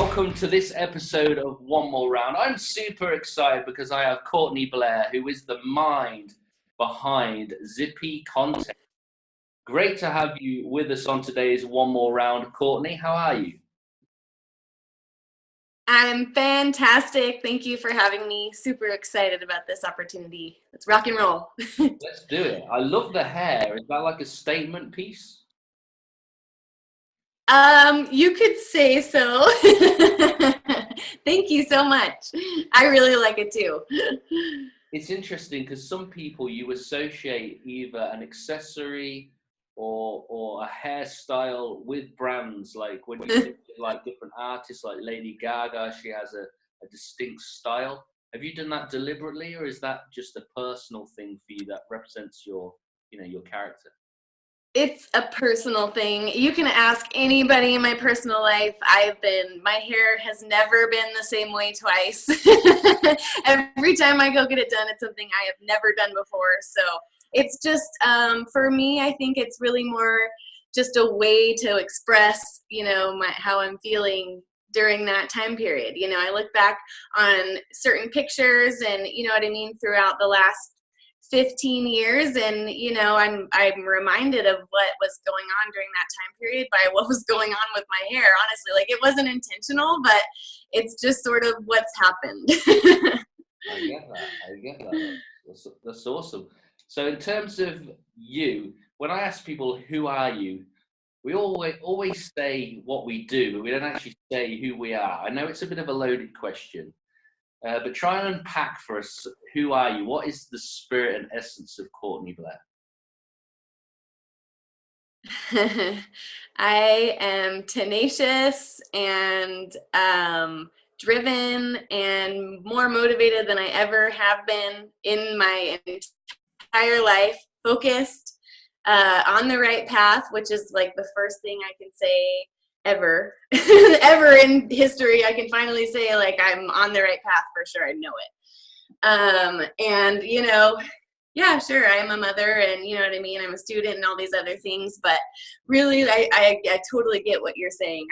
Welcome to this episode of One More Round. I'm super excited because I have Courtney Blair, who is the mind behind Zippy Content. Great to have you with us on today's One More Round. Courtney, how are you? I'm fantastic. Thank you for having me. Super excited about this opportunity. Let's rock and roll. Let's do it. I love the hair. Is that like a statement piece? You could say so. Thank you so much. I really like it too. It's interesting because some people you associate either an accessory or a hairstyle with brands. Like when you think of like different artists like Lady Gaga, she has a distinct style. Have you done that deliberately, or is that just a personal thing for you that represents your character? It's a personal thing. You can ask anybody in my personal life. My hair has never been the same way twice. Every time I go get it done, it's something I have never done before. So it's just, for me, I think it's really more just a way to express, how I'm feeling during that time period. I look back on certain pictures and, throughout the last 15 years and I'm reminded of what was going on during that time period by what was going on with my hair. Honestly, like it wasn't intentional, but it's just sort of what's happened. I get that. That's awesome. So in terms of you, when I ask people who are you, we always say what we do, but we don't actually say who we are. I know it's a bit of a loaded question. But try and unpack for us, who are you? What is the spirit and essence of Courtney Blair? I am tenacious and driven and more motivated than I ever have been in my entire life, focused, on the right path, which is like the first thing I can say ever in history. I can finally say like I'm on the right path for sure. I know it. And yeah, sure, I'm a mother and I'm a student and all these other things, but really I totally get what you're saying.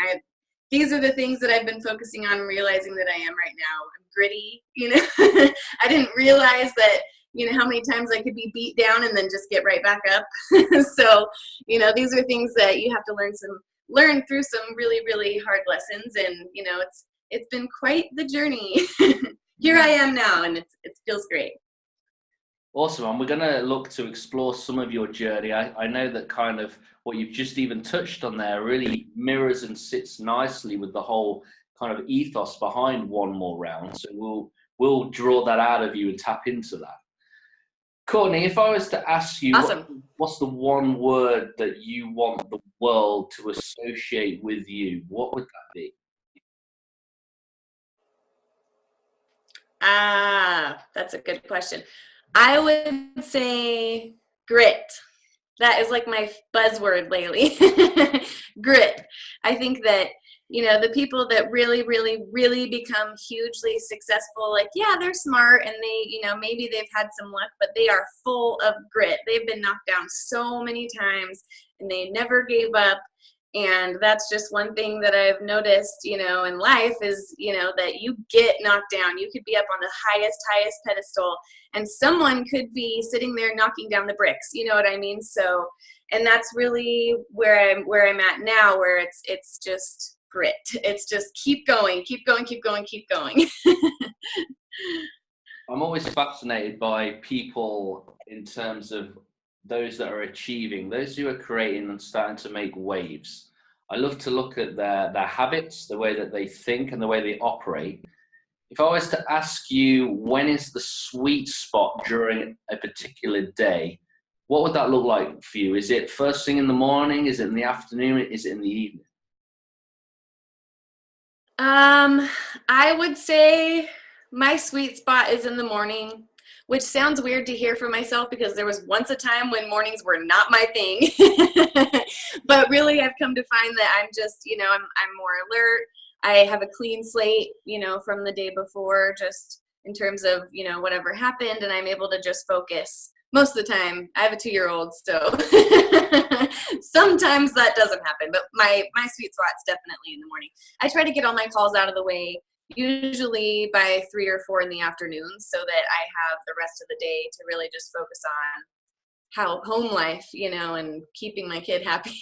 These are the things that I've been focusing on, realizing that I am right now. I'm gritty, I didn't realize that how many times I could be beat down and then just get right back up. So these are things that you have to learn through some really, really hard lessons, and it's been quite the journey. Here I am now, and it feels great. Awesome, and we're going to look to explore some of your journey. I know that kind of what you've just even touched on there really mirrors and sits nicely with the whole kind of ethos behind One More Round. So we'll draw that out of you and tap into that. Courtney, if I was to ask you, awesome. What's the one word that you want the world to associate with you, what would that be? That's a good question. I would say grit. That is like my buzzword lately. Grit. I think that the people that really, really, really become hugely successful, like, yeah, they're smart and they, maybe they've had some luck, but they are full of grit. They've been knocked down so many times and they never gave up. And that's just one thing that I've noticed, in life is, that you get knocked down. You could be up on the highest pedestal and someone could be sitting there knocking down the bricks. You know what I mean? So, and that's really where I'm at now, where it's just grit. It's just keep going. I'm always fascinated by people in terms of those that are achieving, those who are creating and starting to make waves. I love to look at their habits, the way that they think and the way they operate. If I was to ask you, when is the sweet spot during a particular day, what would that look like for you? Is it first thing in the morning? Is it in the afternoon? Is it in the evening? I would say my sweet spot is in the morning, which sounds weird to hear for myself because there was once a time when mornings were not my thing. But really I've come to find that I'm just, I'm more alert. I have a clean slate, from the day before, just in terms of, whatever happened, and I'm able to just focus most of the time. I have a 2-year-old, so sometimes that doesn't happen. But my sweet spot's definitely in the morning. I try to get all my calls out of the way, usually by 3 or 4 in the afternoon, so that I have the rest of the day to really just focus on how home life, and keeping my kid happy.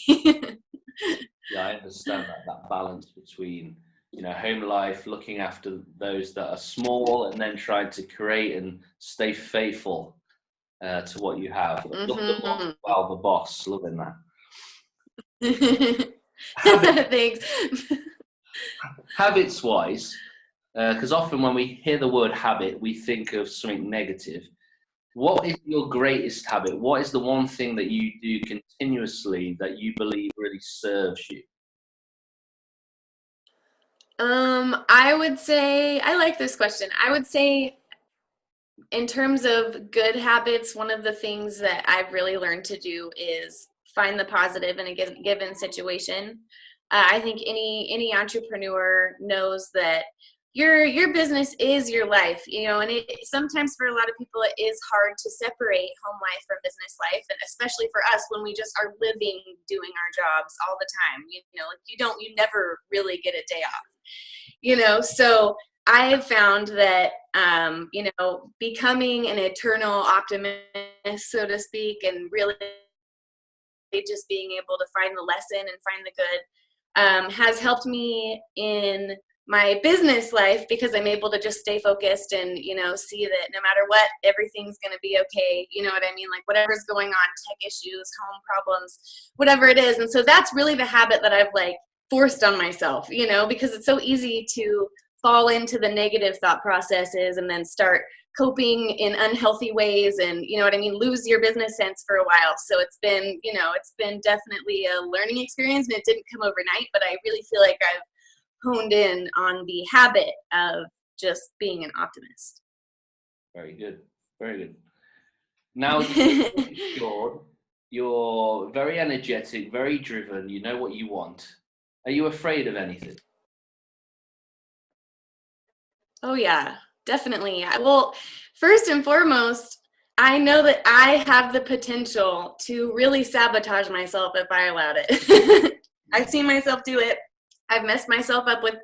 Yeah, I understand that balance between, home life, looking after those that are small, and then trying to create and stay faithful to what you have. Love the book, Well, the Boss, loving that. Thanks. Habits wise, because often when we hear the word habit, we think of something negative. What is your greatest habit? What is the one thing that you do continuously that you believe really serves you? I would say, I like this question. I would say, in terms of good habits, one of the things that I've really learned to do is find the positive in a given situation. I think any entrepreneur knows that your business is your life, and sometimes for a lot of people it is hard to separate home life from business life, and especially for us when we just are living, doing our jobs all the time. You never really get a day off. So I've found that, becoming an eternal optimist, so to speak, and really just being able to find the lesson and find the good, has helped me in my business life, because I'm able to just stay focused and, see that no matter what, everything's going to be okay. You know what I mean? Like whatever's going on, tech issues, home problems, whatever it is. And so that's really the habit that I've forced on myself, because it's so easy to fall into the negative thought processes and then start coping in unhealthy ways and, lose your business sense for a while. So it's been definitely a learning experience, and it didn't come overnight, but I really feel like I've honed in on the habit of just being an optimist. Very good. Very good. Now, you're very energetic, very driven. You know what you want. Are you afraid of anything? Oh, yeah, definitely. Well, first and foremost, I know that I have the potential to really sabotage myself if I allowed it. I've seen myself do it. I've messed myself up with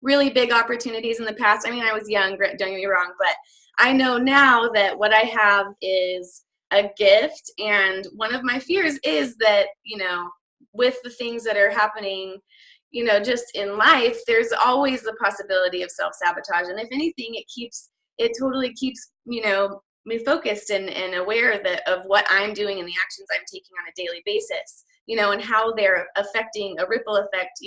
really big opportunities in the past. I mean, I was young, don't get me wrong, but I know now that what I have is a gift. And one of my fears is that, with the things that are happening, just in life, there's always the possibility of self-sabotage. And if anything, it totally keeps, me focused and aware of what I'm doing and the actions I'm taking on a daily basis, and how they're affecting a ripple effect,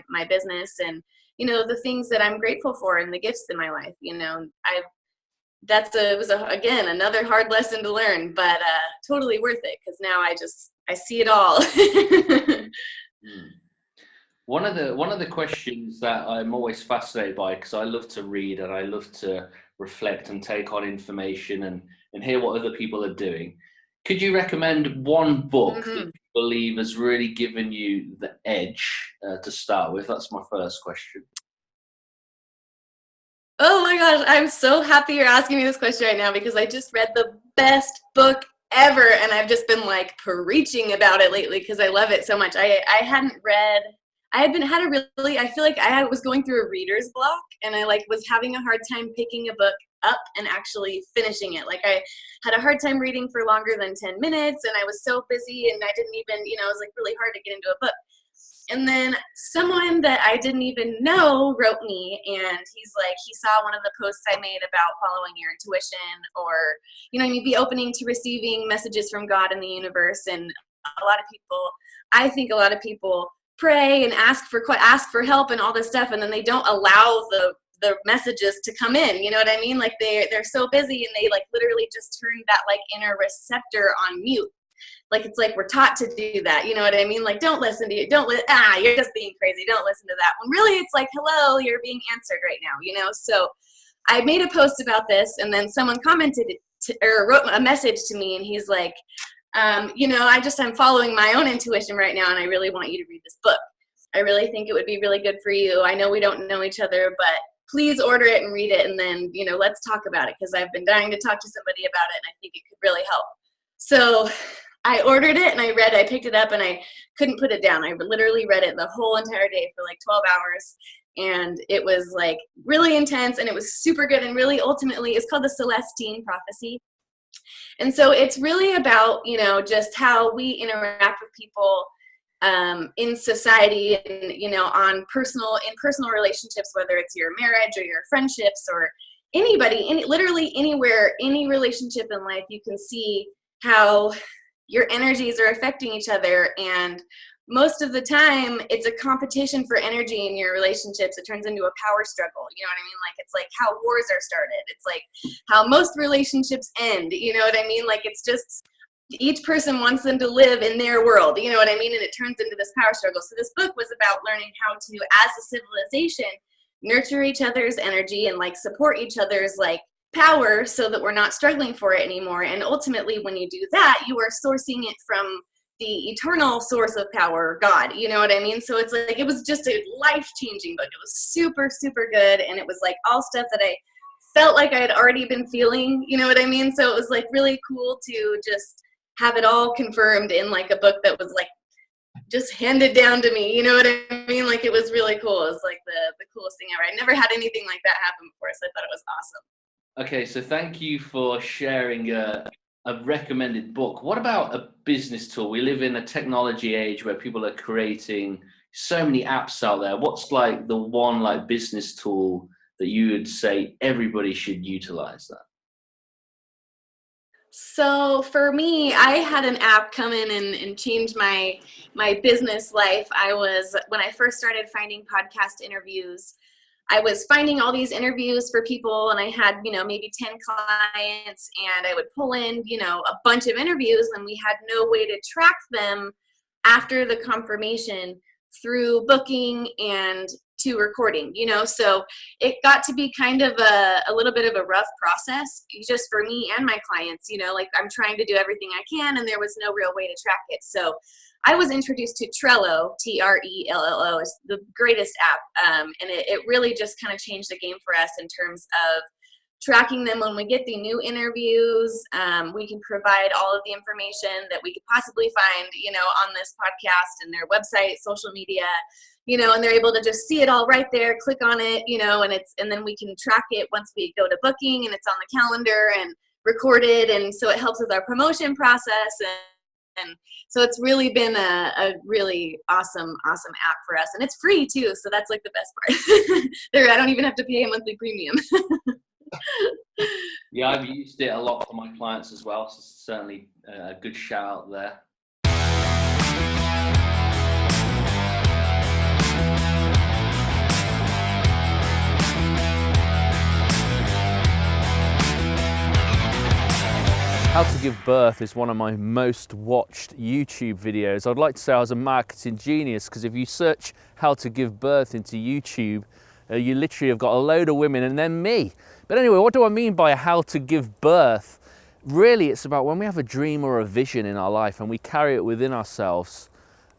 my business and, the things that I'm grateful for and the gifts in my life. It was again, another hard lesson to learn, but totally worth it, because now I see it all. One of the questions that I'm always fascinated by, because I love to read and I love to reflect and take on information and hear what other people are doing. Could you recommend one book that you believe has really given you the edge to start with? That's my first question. Oh my gosh, I'm so happy you're asking me this question right now, because I just read the best book ever, and I've just been preaching about it lately because I love it so much. I feel like I was going through a reader's block, and I was having a hard time picking a book up and actually finishing it. I had a hard time reading for longer than 10 minutes, and I was so busy, and I didn't even, it was really hard to get into a book. And then someone that I didn't even know wrote me, and he saw one of the posts I made about following your intuition, or, be opening to receiving messages from God and the universe. And I think a lot of people pray and ask for help and all this stuff, and then they don't allow the messages to come in. You know what I mean? They're so busy, and they literally just turn that inner receptor on mute. It's we're taught to do that. You know what I mean? Don't listen to you. You're just being crazy. Don't listen to that. When really it's hello, you're being answered right now, So I made a post about this, and then someone commented or wrote a message to me, and he's like, I'm following my own intuition right now, and I really want you to read this book. I really think it would be really good for you. I know we don't know each other, but please order it and read it, and then, let's talk about it, because I've been dying to talk to somebody about it, and I think it could really help. So I ordered it and I picked it up and I couldn't put it down. I literally read it the whole entire day for like 12 hours. And it was like really intense and it was super good. And really ultimately it's called the Celestine Prophecy. And so it's really about, just how we interact with people in society and, in personal relationships, whether it's your marriage or your friendships or anybody, literally anywhere, any relationship in life, you can see how your energies are affecting each other. And most of the time it's a competition for energy in your relationships. It turns into a power struggle. You know what I mean? Like, it's like how wars are started. It's like how most relationships end. You know what I mean? Like, it's just each person wants them to live in their world. You know what I mean? And it turns into this power struggle. So this book was about learning how to, as a civilization, nurture each other's energy and like support each other's like power so that we're not struggling for it anymore. And ultimately, when you do that, you are sourcing it from the eternal source of power, God. You know what I mean? So it's like, it was just a life-changing book. It was super, super good. And it was like all stuff that I felt like I had already been feeling, you know what I mean? So it was like really cool to just have it all confirmed in like a book that was like just handed down to me. You know what I mean? Like, it was really cool. It was like the coolest thing ever. I never had anything like that happen before, so I thought it was awesome. Okay, so thank you for sharing a recommended book. What about a business tool? We live in a technology age where people are creating so many apps out there. What's like the one like business tool that you would say everybody should utilize that? So for me, I had an app come in and change my business life. When I first started finding podcast interviews, I was finding all these interviews for people, and I had, maybe 10 clients, and I would pull in, a bunch of interviews, and we had no way to track them after the confirmation through booking and to recording, so it got to be kind of a little bit of a rough process just for me and my clients, like I'm trying to do everything I can, and there was no real way to track it. So I was introduced to Trello, Trello, is the greatest app. And it really just kind of changed the game for us in terms of tracking them when we get the new interviews. We can provide all of the information that we could possibly find, on this podcast and their website, social media, and they're able to just see it all right there, click on it, and then we can track it once we go to booking, and it's on the calendar and recorded. And so it helps with our promotion process. And so it's really been a really awesome app for us. And it's free too. So that's like the best part. I don't even have to pay a monthly premium. Yeah, I've used it a lot for my clients as well. So certainly a good shout out there. How to Give Birth is one of my most watched YouTube videos. I'd like to say I was a marketing genius, because if you search how to give birth into YouTube, you literally have got a load of women and then me. But anyway, what do I mean by how to give birth? Really, it's about when we have a dream or a vision in our life and we carry it within ourselves.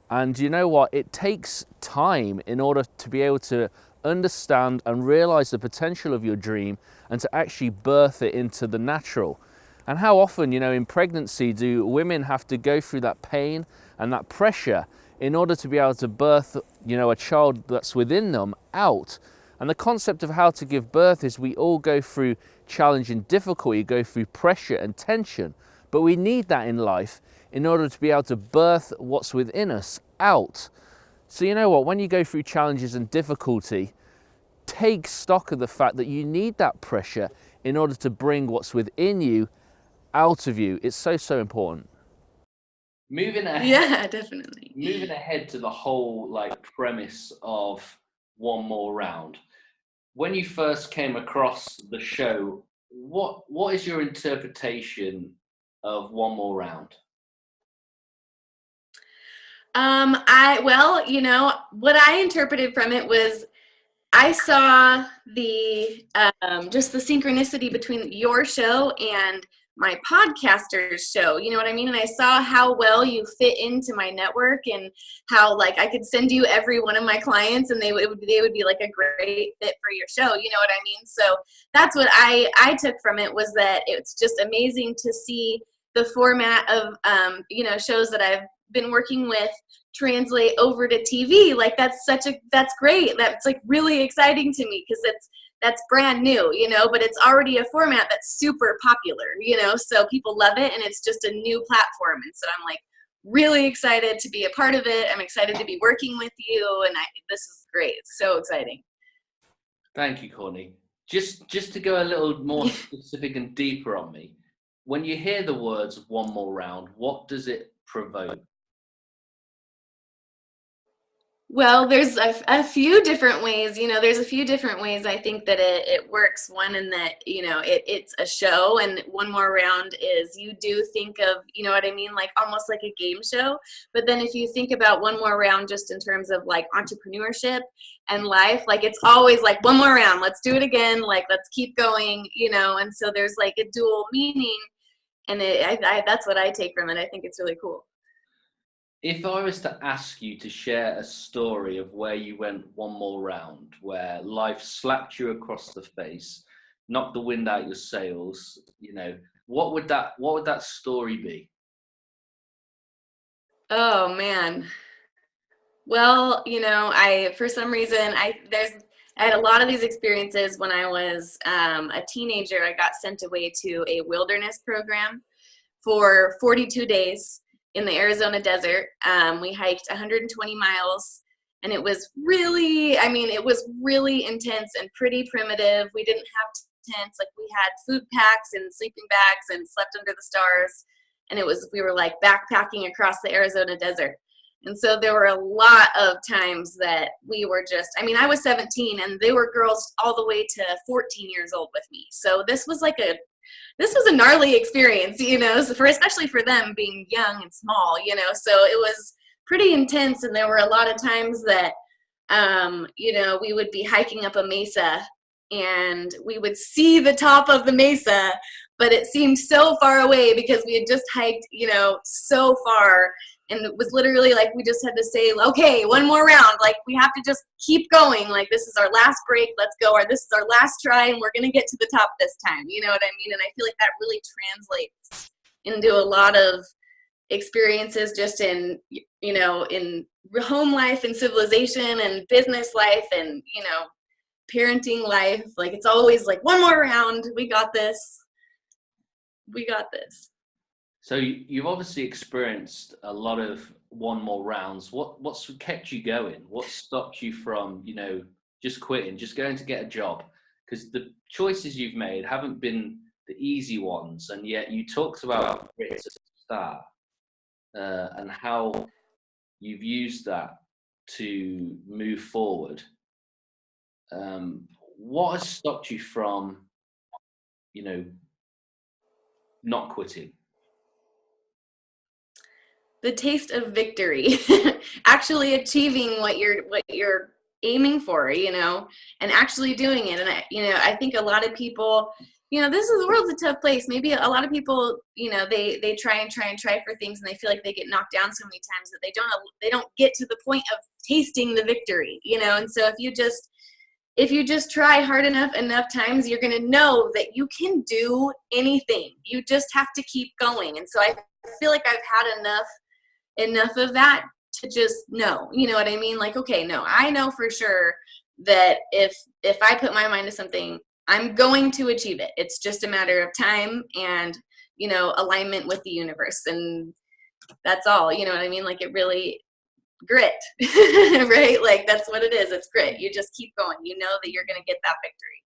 And you know what? It takes time in order to be able to understand and realize the potential of your dream and to actually birth it into the natural. And how often, in pregnancy, do women have to go through that pain and that pressure in order to be able to birth, a child that's within them out? And the concept of how to give birth is we all go through challenge and difficulty, go through pressure and tension, but we need that in life in order to be able to birth what's within us out. So you know what, when you go through challenges and difficulty, take stock of the fact that you need that pressure in order to bring what's within you out of you. It's so important. Moving ahead, yeah, definitely. Moving ahead to the whole premise of One More Round. When you first came across the show, what is your interpretation of One More Round? What I interpreted from it was I saw the just the synchronicity between your show and my podcaster's show, you know what I mean? And I saw how well you fit into my network, and how I could send you every one of my clients, and they would be like a great fit for your show, you know what I mean? So that's what I took from it, was that it's just amazing to see the format of, you know, shows that I've been working with translate over to TV. Like that's great. That's like really exciting to me because that's brand new, you know, but it's already a format that's super popular, you know, so people love it and it's just a new platform. And so I'm like really excited to be a part of it. I'm excited to be working with you, and this is great. It's so exciting. Thank you, Courtney. Just to go a little more specific and deeper on me, when you hear the words "one more round," what does it provoke? Well, there's a few different ways, you know, there's a few different ways I think that it works. One, in that, you know, it's a show, and one more round is, you do think of, you know what I mean, like almost like a game show. But then if you think about one more round just in terms of like entrepreneurship and life, like it's always like one more round, let's do it again, like let's keep going, you know. And so there's like a dual meaning, and that's what I take from it. I think it's really cool. If I was to ask you to share a story of where you went one more round, where life slapped you across the face, knocked the wind out your sails, you know, what would that story be? Oh man. Well, you know, for some reason, I had a lot of these experiences when I was a teenager. I got sent away to a wilderness program for 42 days in the Arizona desert. We hiked 120 miles, and it was really, I mean, it was really intense and pretty primitive. We didn't have tents. Like, we had food packs and sleeping bags and slept under the stars. And we were like backpacking across the Arizona desert. And so there were a lot of times that we were just, I mean, I was 17 and they were girls all the way to 14 years old with me. So this was a gnarly experience, you know, especially for them being young and small, you know. So it was pretty intense. And there were a lot of times that, you know, we would be hiking up a mesa and we would see the top of the mesa, but it seemed so far away because we had just hiked, you know, so far. And it was literally like we just had to say, okay, one more round. Like, we have to just keep going. Like, this is our last break. Let's go. Or this is our last try, and we're going to get to the top this time. You know what I mean? And I feel like that really translates into a lot of experiences just in, you know, in home life and civilization and business life and, you know, parenting life. Like, it's always like, one more round. We got this. We got this. So you've obviously experienced a lot of one more rounds. What's kept you going? What stopped you from, you know, just quitting, just going to get a job? Because the choices you've made haven't been the easy ones, and yet you talked about grit at the start and how you've used that to move forward. What has stopped you from, you know, not quitting? The taste of victory, actually achieving what you're aiming for, you know, and actually doing it. And I think a lot of people, you know, the world's a tough place. Maybe a lot of people, you know, they try for things, and they feel like they get knocked down so many times that they don't get to the point of tasting the victory, you know. And so if you just try hard enough times, you're going to know that you can do anything. You just have to keep going. And so I feel like I've had enough of that to just know, you know what I mean? Like, okay, no, I know for sure that if I put my mind to something, I'm going to achieve it. It's just a matter of time and, you know, alignment with the universe. And that's all, you know what I mean? Like, it really, grit, right? Like, that's what it is. It's grit. You just keep going. You know that you're going to get that victory.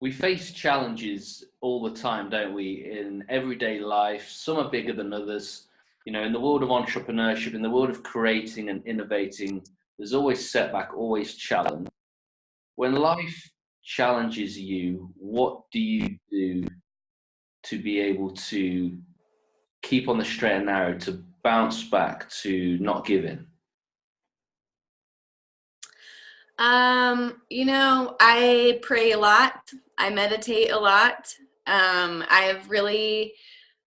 We face challenges all the time, don't we, in everyday life? Some are bigger than others. You know, in the world of entrepreneurship, in the world of creating and innovating, there's always setback, always challenge. When life challenges you, what do you do to be able to keep on the straight and narrow, to bounce back, to not give in? You know, I pray a lot. I meditate a lot. I've really,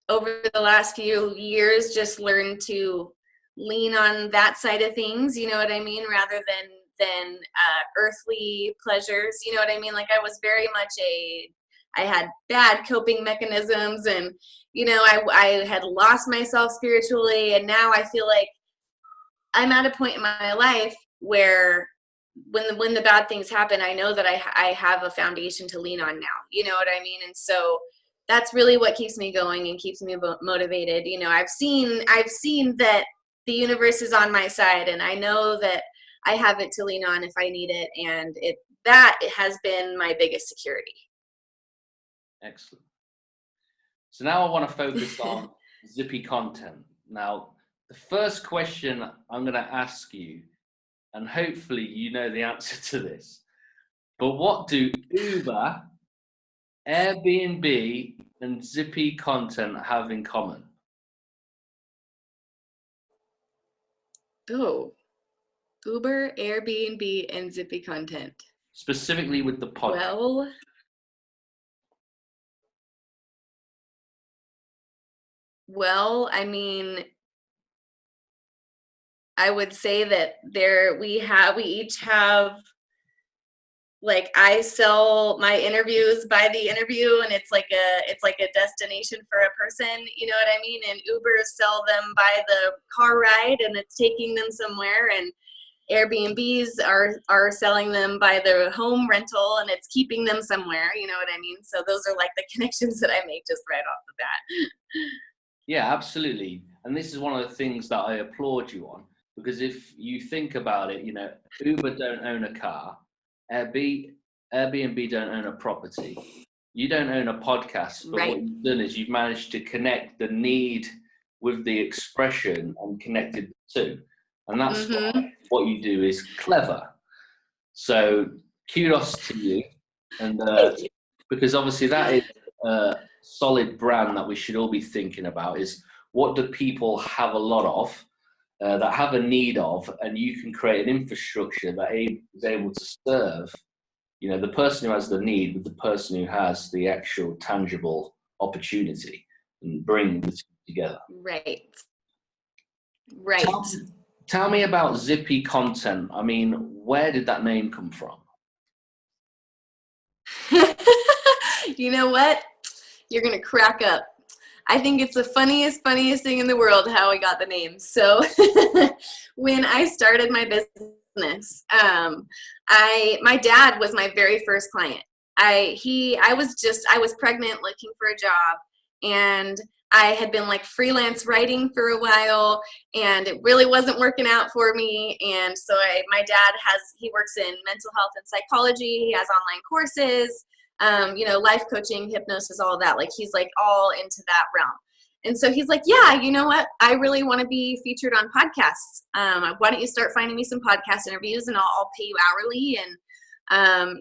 over the last few years, just learned to lean on that side of things, you know what I mean, rather than earthly pleasures, you know what I mean. Like, I was very much I had bad coping mechanisms, and, you know, I had lost myself spiritually. And now I feel like I'm at a point in my life where when the bad things happen, I know that I have a foundation to lean on now. You know what I mean? And so that's really what keeps me going and keeps me motivated. You know, I've seen that the universe is on my side, and I know that I have it to lean on if I need it. And that has been my biggest security. Excellent. So now I want to focus on Zippy Content. Now, the first question I'm going to ask you, and hopefully you know the answer to this, but what do Uber, Airbnb, and Zippy Content have in common? Oh, Uber, Airbnb, and Zippy Content. Specifically with the podcast. Well, I mean, I would say that we each have, like, I sell my interviews by the interview, and it's like a destination for a person, you know what I mean? And Uber sell them by the car ride, and it's taking them somewhere, and Airbnbs are selling them by the home rental, and it's keeping them somewhere, you know what I mean? So those are like the connections that I make just right off the bat. Yeah, absolutely. And this is one of the things that I applaud you on, because if you think about it, you know, Uber don't own a car, Airbnb don't own a property, you don't own a podcast, but what you've done is you've managed to connect the need with the expression and connected the two. And that's what you do is clever. So kudos to you. And because obviously that is a solid brand that we should all be thinking about, is what do people have a lot of, that have a need of, and you can create an infrastructure that is able to serve, you know, the person who has the need with the person who has the actual tangible opportunity, and bring the two together. Right. Tell me about Zippy Content. I mean, where did that name come from? You know what? You're going to crack up. I think it's the funniest thing in the world how I got the name. So when I started my business, my dad was my very first client. I was pregnant looking for a job, and I had been like freelance writing for a while, and it really wasn't working out for me. And so my dad he works in mental health and psychology. He has online courses, you know, life coaching, hypnosis, all of that. Like, he's like all into that realm. And so he's like, yeah, you know what? I really want to be featured on podcasts. Why don't you start finding me some podcast interviews, and I'll pay you hourly. And,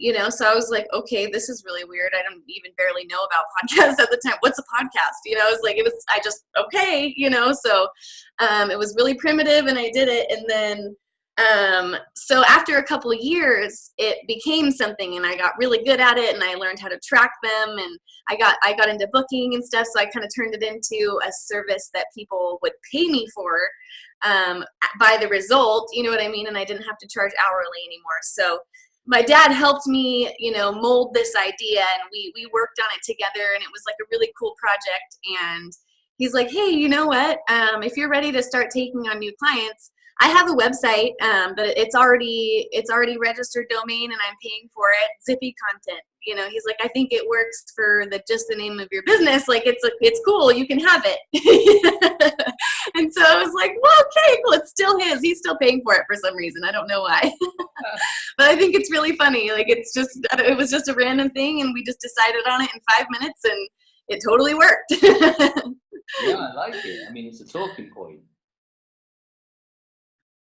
you know, so I was like, okay, this is really weird. I don't even barely know about podcasts at the time. What's a podcast? You know, okay, you know, so it was really primitive, and I did it. And then, so after a couple of years, it became something, and I got really good at it, and I learned how to track them, and I got into booking and stuff. So I kind of turned it into a service that people would pay me for, by the result, you know what I mean? And I didn't have to charge hourly anymore. So my dad helped me, you know, mold this idea, and we worked on it together, and it was like a really cool project. And he's like, hey, you know what? If you're ready to start taking on new clients, I have a website, but it's already registered domain, and I'm paying for it. Zippy Content. You know, he's like, I think it works for just the name of your business. Like, it's cool. You can have it. And so I was like, well, okay, cool. It's still his. He's still paying for it for some reason. I don't know why. But I think it's really funny. Like, it was just a random thing, and we just decided on it in 5 minutes, and it totally worked. Yeah, I like it. I mean, it's a talking point.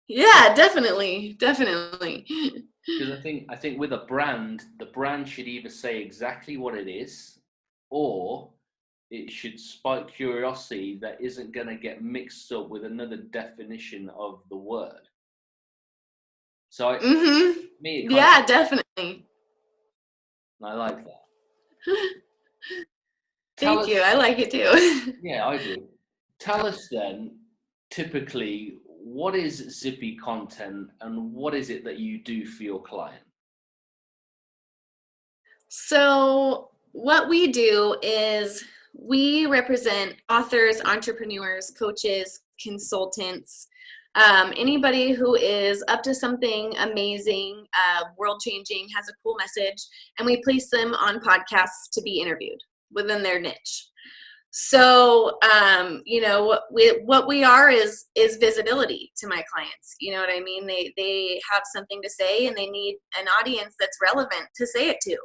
Yeah, definitely. Because I think with a brand, the brand should either say exactly what it is, or it should spike curiosity that isn't going to get mixed up with another definition of the word. So yeah, definitely. I like that. Thank you. I like it too. Yeah, I do. Tell us then, typically, what is Zippy Content, and what is it that you do for your client? So what we do is we represent authors, entrepreneurs, coaches, consultants, anybody who is up to something amazing, world-changing, has a cool message, and we place them on podcasts to be interviewed within their niche. So, what we are is visibility to my clients. You know what I mean? They have something to say, and they need an audience that's relevant to say it to,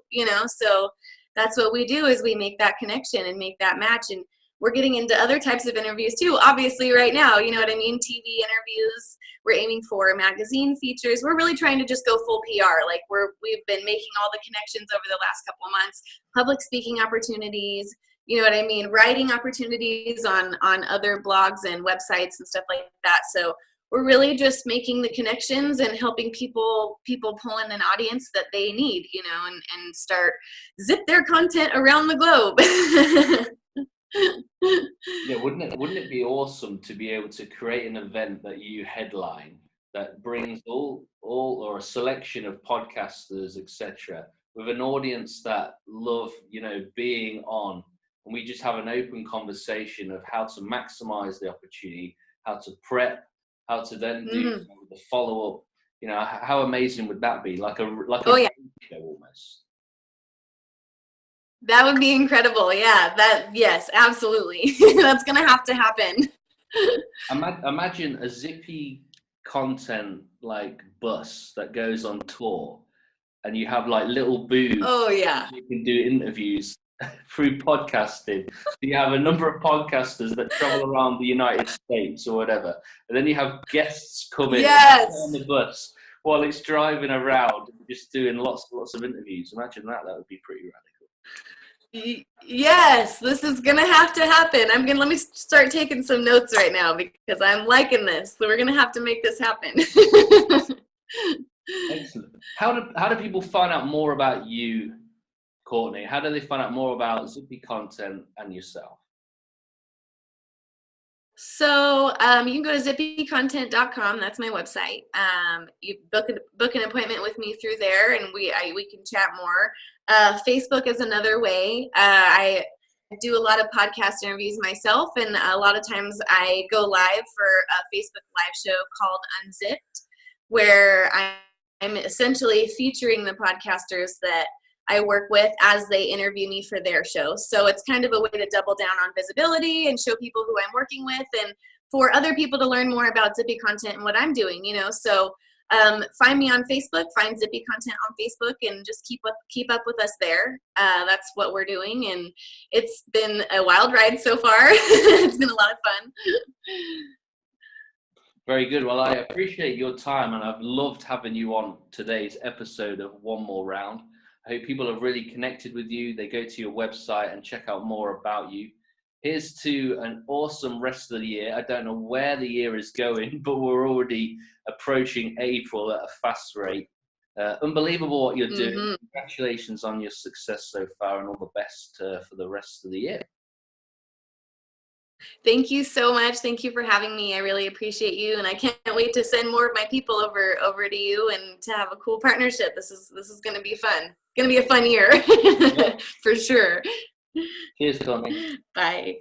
so that's what we do, is we make that connection and make that match. And we're getting into other types of interviews too, obviously right now, you know what I mean? TV interviews, we're aiming for magazine features. We're really trying to just go full PR. Like we've been making all the connections over the last couple of months, public speaking opportunities, you know what I mean? Writing opportunities on other blogs and websites and stuff like that. So we're really just making the connections and helping people pull in an audience that they need, and start zip their content around the globe. Yeah, wouldn't it be awesome to be able to create an event that you headline that brings all or a selection of podcasters, etc., with an audience that love, being on, and we just have an open conversation of how to maximize the opportunity, how to prep, how to then do the follow up. How amazing would that be? Like a yeah, show almost. That would be incredible. Yeah, yes, absolutely. That's going to have to happen. Imagine a Zippy Content like bus that goes on tour, and you have like little booths. Oh yeah. You can do interviews through podcasting. You have a number of podcasters that travel around the United States or whatever, and then you have guests coming on the bus while it's driving around, just doing lots of interviews. Imagine that would be pretty radical. Yes, this is gonna have to happen. Let me start taking some notes right now, because I'm liking this. So we're gonna have to make this happen. Excellent. How do people find out more about you, Courtney? How do they find out more about Zippy Content and yourself? So you can go to zippycontent.com. That's my website. You book an appointment with me through there, and we can chat more. Facebook is another way. I do a lot of podcast interviews myself, and a lot of times I go live for a Facebook live show called Unzipped, where I'm essentially featuring the podcasters that I work with as they interview me for their show. So it's kind of a way to double down on visibility and show people who I'm working with, and for other people to learn more about Zippy Content and what I'm doing, So find me on Facebook, find Zippy Content on Facebook, and just keep up with us there. That's what we're doing, and it's been a wild ride so far. It's been a lot of fun. Very good. Well, I appreciate your time, and I've loved having you on today's episode of One More Round. I hope people have really connected with you. They go to your website and check out more about you. Here's to an awesome rest of the year. I don't know where the year is going, but we're already approaching April at a fast rate. Unbelievable what you're doing. Mm-hmm. Congratulations on your success so far, and all the best for the rest of the year. Thank you so much. Thank you for having me. I really appreciate you, and I can't wait to send more of my people over to you and to have a cool partnership. This is going to be fun. Going to be a fun year. Yeah. For sure. Cheers, Courtney. Bye.